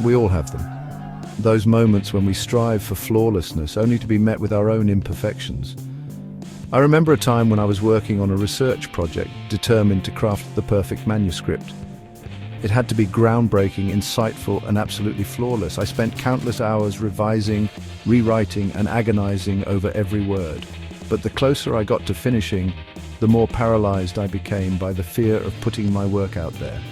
We all have them. Those moments when we strive for flawlessness only to be met with our own imperfections. I remember a time when I was working on a research project determined to craft the perfect manuscript. It had to be groundbreaking, insightful, and absolutely flawless. I spent countless hours revising, rewriting, and agonizing over every word. But the closer I got to finishing, the more paralyzed I became by the fear of putting my work out there.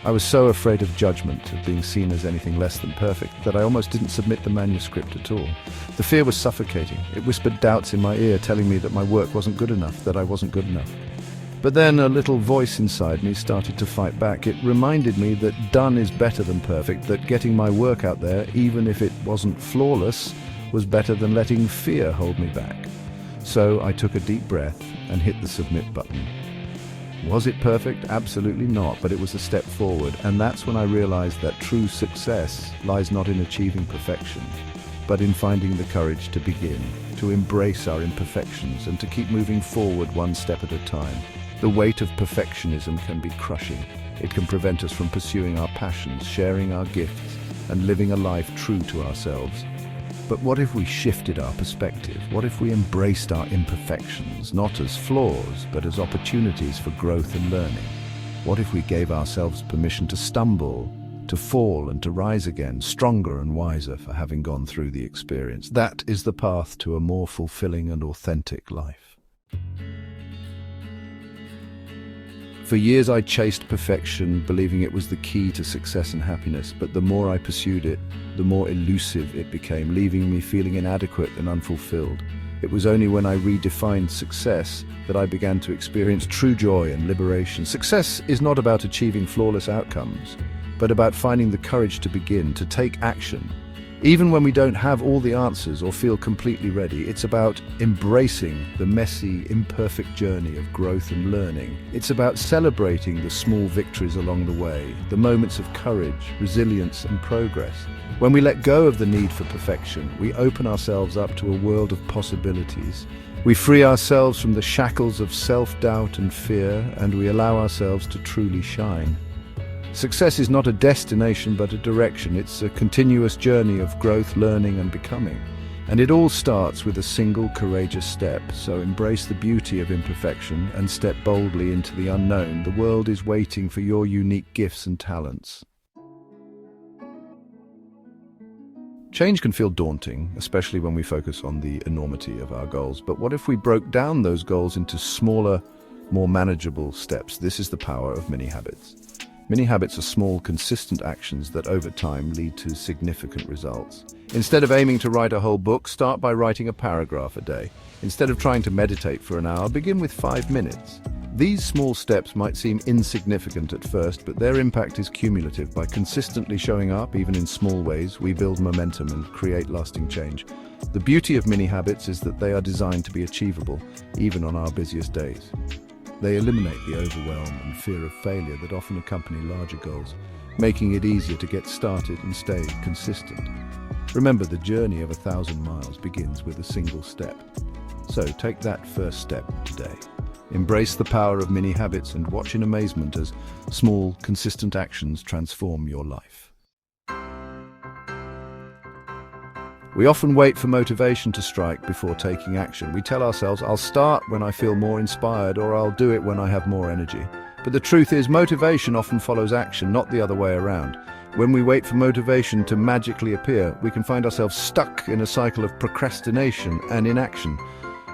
I was so afraid of judgment, of being seen as anything less than perfect, that I almost didn't submit the manuscript at all. The fear was suffocating. It whispered doubts in my ear, telling me that my work wasn't good enough, that I wasn't good enough. But then a little voice inside me started to fight back. It reminded me that done is better than perfect, that getting my work out there, even if it wasn't flawless, was better than letting fear hold me back. So I took a deep breath and hit the submit button. Was it perfect? Absolutely not, but it was a step forward, and that's when I realized that true success lies not in achieving perfection, but in finding the courage to begin, to embrace our imperfections, and to keep moving forward one step at a time. The weight of perfectionism can be crushing. It can prevent us from pursuing our passions, sharing our gifts, and living a life true to ourselves. But what if we shifted our perspective? What if we embraced our imperfections, not as flaws, but as opportunities for growth and learning? What if we gave ourselves permission to stumble, to fall, and to rise again, stronger and wiser for having gone through the experience? That is the path to a more fulfilling and authentic life. For years I chased perfection, believing it was the key to success and happiness, but the more I pursued it, the more elusive it became, leaving me feeling inadequate and unfulfilled. It was only when I redefined success that I began to experience true joy and liberation. Success is not about achieving flawless outcomes, but about finding the courage to begin, to take action. Even when we don't have all the answers or feel completely ready, it's about embracing the messy, imperfect journey of growth and learning. It's about celebrating the small victories along the way, the moments of courage, resilience, and progress. When we let go of the need for perfection, we open ourselves up to a world of possibilities. We free ourselves from the shackles of self-doubt and fear, and we allow ourselves to truly shine. Success is not a destination but a direction. It's a continuous journey of growth, learning, and becoming. And it all starts with a single courageous step. So embrace the beauty of imperfection and step boldly into the unknown. The world is waiting for your unique gifts and talents. Change can feel daunting, especially when we focus on the enormity of our goals. But what if we broke down those goals into smaller, more manageable steps? This is the power of mini habits. Mini habits are small, consistent actions that over time lead to significant results. Instead of aiming to write a whole book, start by writing a paragraph a day. Instead of trying to meditate for an hour, begin with 5 minutes. These small steps might seem insignificant at first, but their impact is cumulative. By consistently showing up, even in small ways, we build momentum and create lasting change. The beauty of mini habits is that they are designed to be achievable, even on our busiest days. They eliminate the overwhelm and fear of failure that often accompany larger goals, making it easier to get started and stay consistent. Remember, the journey of 1,000 miles begins with a single step. So take that first step today. Embrace the power of mini habits and watch in amazement as small, consistent actions transform your life. We often wait for motivation to strike before taking action. We tell ourselves, I'll start when I feel more inspired, or I'll do it when I have more energy. But the truth is, motivation often follows action, not the other way around. When we wait for motivation to magically appear, we can find ourselves stuck in a cycle of procrastination and inaction.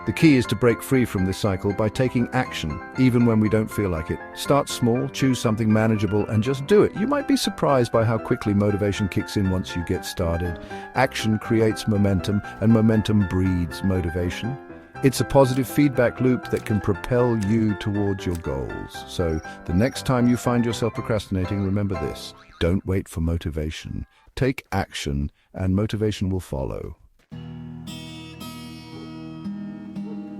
The key is to break free from this cycle by taking action, even when we don't feel like it. Start small, choose something manageable, and just do it. You might be surprised by how quickly motivation kicks in once you get started. Action creates momentum, and momentum breeds motivation. It's a positive feedback loop that can propel you towards your goals. So the next time you find yourself procrastinating, remember this: don't wait for motivation. Take action, and motivation will follow.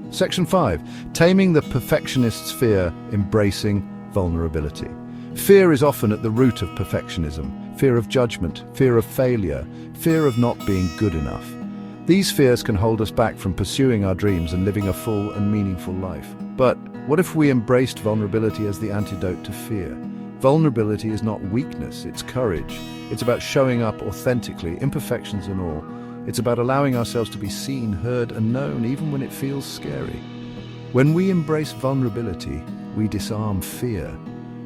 Section 5. Taming the perfectionist's fear, embracing vulnerability. Fear is often at the root of perfectionism. Fear of judgment, fear of failure, fear of not being good enough. These fears can hold us back from pursuing our dreams and living a full and meaningful life. But what if we embraced vulnerability as the antidote to fear? Vulnerability is not weakness, it's courage. It's about showing up authentically, imperfections and all. It's about allowing ourselves to be seen, heard, and known, even when it feels scary. When we embrace vulnerability, we disarm fear.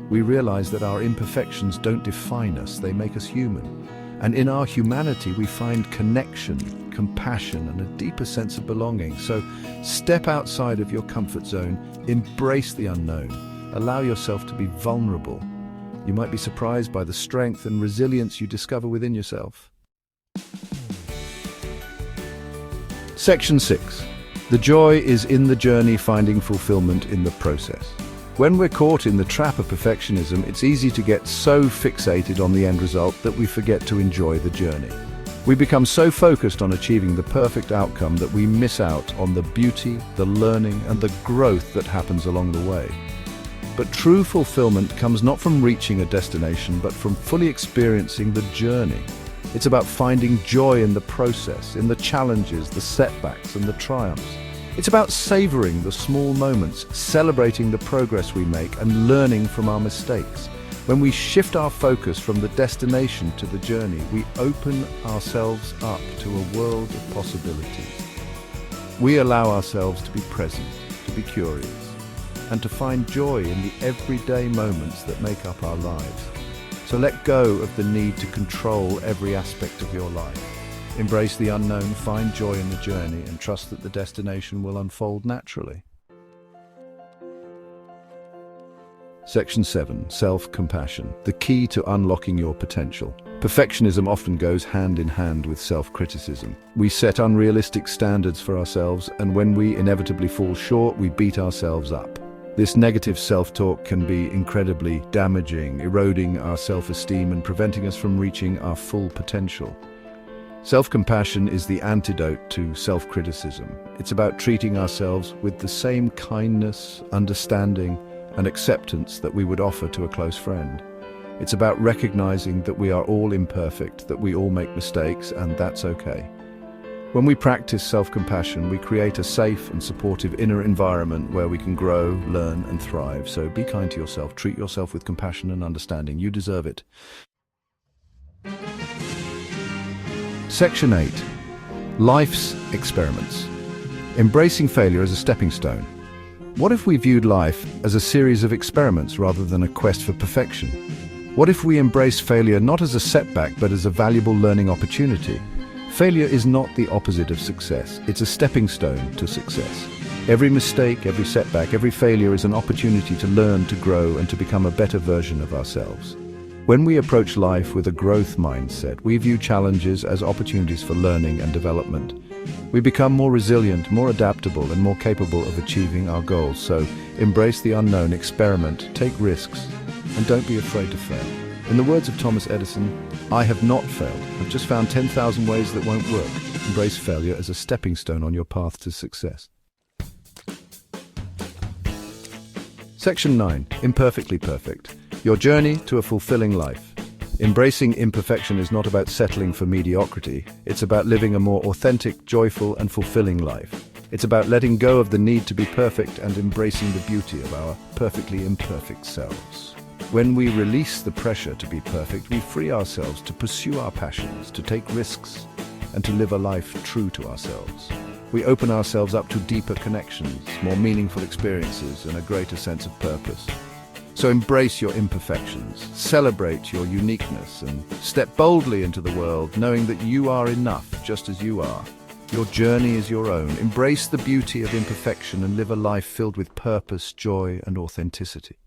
We realize that our imperfections don't define us, they make us human. And in our humanity, we find connection, compassion, and a deeper sense of belonging. So step outside of your comfort zone, embrace the unknown, allow yourself to be vulnerable. You might be surprised by the strength and resilience you discover within yourself. Section 6. The joy is in the journey, finding fulfillment in the process. When we're caught in the trap of perfectionism, it's easy to get so fixated on the end result that we forget to enjoy the journey. We become so focused on achieving the perfect outcome that we miss out on the beauty, the learning, and the growth that happens along the way. But true fulfillment comes not from reaching a destination, but from fully experiencing the journey. It's about finding joy in the process, in the challenges, the setbacks, and the triumphs. It's about savoring the small moments, celebrating the progress we make, and learning from our mistakes. When we shift our focus from the destination to the journey, we open ourselves up to a world of possibilities. We allow ourselves to be present, to be curious, and to find joy in the everyday moments that make up our lives. So let go of the need to control every aspect of your life. Embrace the unknown, find joy in the journey, and trust that the destination will unfold naturally. Section 7. Self-compassion, the key to unlocking your potential. Perfectionism often goes hand in hand with self-criticism. We set unrealistic standards for ourselves, and when we inevitably fall short, we beat ourselves up. This negative self-talk can be incredibly damaging, eroding our self-esteem and preventing us from reaching our full potential. Self-compassion is the antidote to self-criticism. It's about treating ourselves with the same kindness, understanding, and acceptance that we would offer to a close friend. It's about recognizing that we are all imperfect, that we all make mistakes, and that's okay. When we practice self-compassion, we create a safe and supportive inner environment where we can grow, learn, and thrive. So be kind to yourself, treat yourself with compassion and understanding. You deserve it. Section 8. Life's experiments. Embracing failure as a stepping stone. What if we viewed life as a series of experiments rather than a quest for perfection? What if we embrace failure not as a setback but as a valuable learning opportunity? Failure is not the opposite of success. It's a stepping stone to success. Every mistake, every setback, every failure is an opportunity to learn, to grow, and to become a better version of ourselves. When we approach life with a growth mindset, we view challenges as opportunities for learning and development. We become more resilient, more adaptable, and more capable of achieving our goals. So embrace the unknown, experiment, take risks, and don't be afraid to fail. In the words of Thomas Edison, I have not failed. I've just found 10,000 ways that won't work. Embrace failure as a stepping stone on your path to success. Section 9. Imperfectly perfect. Your journey to a fulfilling life. Embracing imperfection is not about settling for mediocrity. It's about living a more authentic, joyful, and fulfilling life. It's about letting go of the need to be perfect and embracing the beauty of our perfectly imperfect selves. When we release the pressure to be perfect, we free ourselves to pursue our passions, to take risks, and to live a life true to ourselves. We open ourselves up to deeper connections, more meaningful experiences, and a greater sense of purpose. So embrace your imperfections, celebrate your uniqueness, and step boldly into the world, knowing that you are enough just as you are. Your journey is your own. Embrace the beauty of imperfection and live a life filled with purpose, joy, and authenticity.